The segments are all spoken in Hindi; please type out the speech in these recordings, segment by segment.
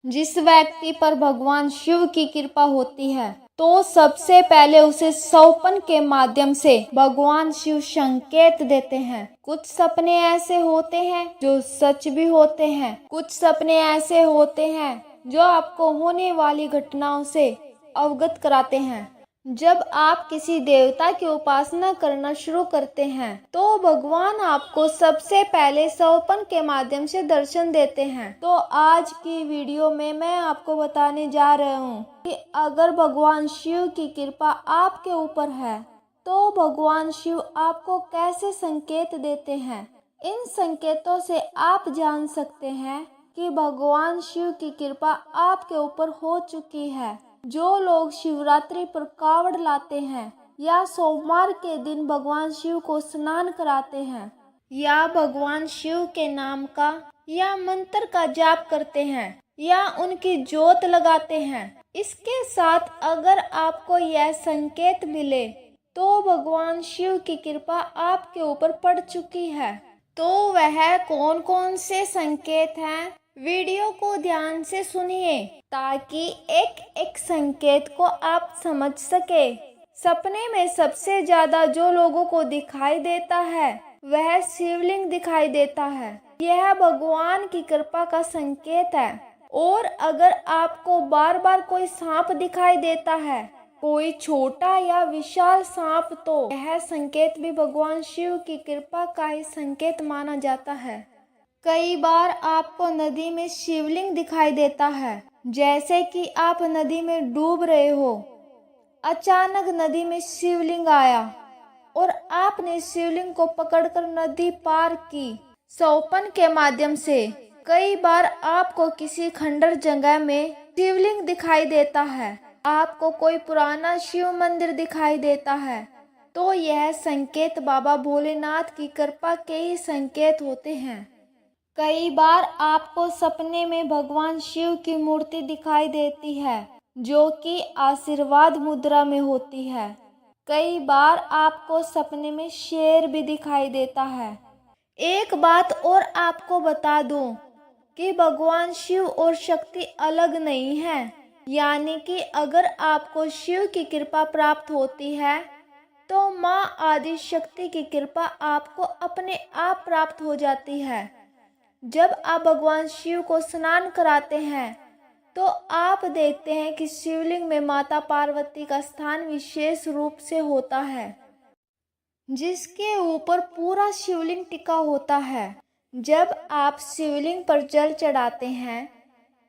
जिस व्यक्ति पर भगवान शिव की कृपा होती है तो सबसे पहले उसे सौपन के माध्यम से भगवान शिव संकेत देते हैं। कुछ सपने ऐसे होते हैं जो सच भी होते हैं, कुछ सपने ऐसे होते हैं जो आपको होने वाली घटनाओं से अवगत कराते हैं। जब आप किसी देवता की उपासना करना शुरू करते हैं तो भगवान आपको सबसे पहले सौपन के माध्यम से दर्शन देते हैं। तो आज की वीडियो में मैं आपको बताने जा रहा हूँ कि अगर भगवान शिव की कृपा आपके ऊपर है तो भगवान शिव आपको कैसे संकेत देते हैं। इन संकेतों से आप जान सकते हैं कि भगवान शिव की कृपा आपके ऊपर हो चुकी है। जो लोग शिवरात्रि पर कावड़ लाते हैं या सोमवार के दिन भगवान शिव को स्नान कराते हैं या भगवान शिव के नाम का या मंत्र का जाप करते हैं या उनकी जोत लगाते हैं, इसके साथ अगर आपको यह संकेत मिले तो भगवान शिव की कृपा आपके ऊपर पड़ चुकी है। तो वह कौन कौन से संकेत हैं, वीडियो को ध्यान से सुनिए ताकि एक एक संकेत को आप समझ सके। सपने में सबसे ज्यादा जो लोगों को दिखाई देता है वह शिवलिंग दिखाई देता है। यह भगवान की कृपा का संकेत है। और अगर आपको बार बार कोई सांप दिखाई देता है, कोई छोटा या विशाल सांप, तो यह संकेत भी भगवान शिव की कृपा का ही संकेत माना जाता है। कई बार आपको नदी में शिवलिंग दिखाई देता है, जैसे कि आप नदी में डूब रहे हो, अचानक नदी में शिवलिंग आया और आपने शिवलिंग को पकड़कर नदी पार की सौपन के माध्यम से। कई बार आपको किसी खंडर जगह में शिवलिंग दिखाई देता है, आपको कोई पुराना शिव मंदिर दिखाई देता है, तो यह संकेत बाबा भोलेनाथ की कृपा के ही संकेत होते हैं। कई बार आपको सपने में भगवान शिव की मूर्ति दिखाई देती है जो कि आशीर्वाद मुद्रा में होती है। कई बार आपको सपने में शेर भी दिखाई देता है। एक बात और आपको बता दूं कि भगवान शिव और शक्ति अलग नहीं है, यानी कि अगर आपको शिव की कृपा प्राप्त होती है तो माँ आदि शक्ति की कृपा आपको अपने आप प्राप्त हो जाती है। जब आप भगवान शिव को स्नान कराते हैं तो आप देखते हैं कि शिवलिंग में माता पार्वती का स्थान विशेष रूप से होता है, जिसके ऊपर पूरा शिवलिंग टिका होता है। जब आप शिवलिंग पर जल चढ़ाते हैं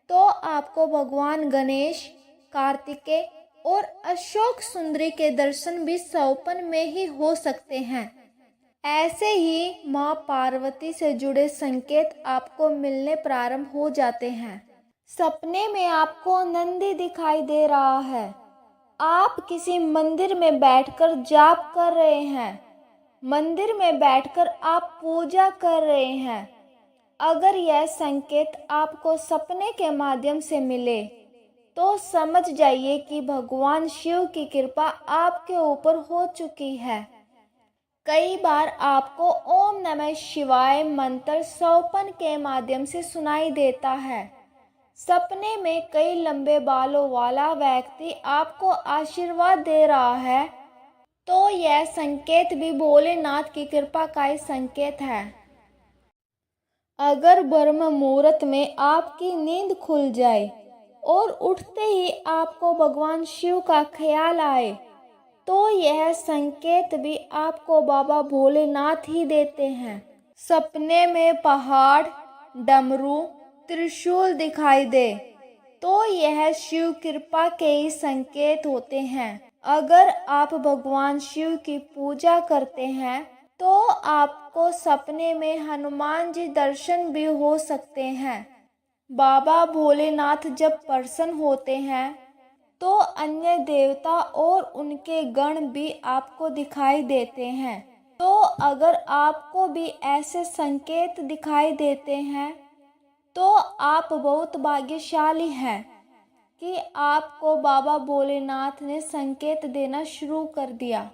तो आपको भगवान गणेश, कार्तिकेय और अशोक सुंदरी के दर्शन भी सौपन में ही हो सकते हैं। ऐसे ही माँ पार्वती से जुड़े संकेत आपको मिलने प्रारंभ हो जाते हैं। सपने में आपको नंदी दिखाई दे रहा है, आप किसी मंदिर में बैठकर जाप कर रहे हैं, मंदिर में बैठकर आप पूजा कर रहे हैं। अगर यह संकेत आपको सपने के माध्यम से मिले तो समझ जाइए कि भगवान शिव की कृपा आपके ऊपर हो चुकी है। कई बार आपको ओम नमः शिवाय मंत्र सौपन के माध्यम से सुनाई देता है। सपने में कई लंबे बालों वाला व्यक्ति आपको आशीर्वाद दे रहा है, तो यह संकेत भी भोलेनाथ की कृपा का ही संकेत है। अगर ब्रह्म मुहूर्त में आपकी नींद खुल जाए और उठते ही आपको भगवान शिव का ख्याल आए तो यह संकेत भी आपको बाबा भोलेनाथ ही देते हैं। सपने में पहाड़, डमरू, त्रिशूल दिखाई दे तो यह शिव कृपा के ही संकेत होते हैं। अगर आप भगवान शिव की पूजा करते हैं तो आपको सपने में हनुमान जी दर्शन भी हो सकते हैं। बाबा भोलेनाथ जब प्रसन्न होते हैं तो अन्य देवता और उनके गण भी आपको दिखाई देते हैं। तो अगर आपको भी ऐसे संकेत दिखाई देते हैं तो आप बहुत भाग्यशाली हैं कि आपको बाबा भोलेनाथ ने संकेत देना शुरू कर दिया।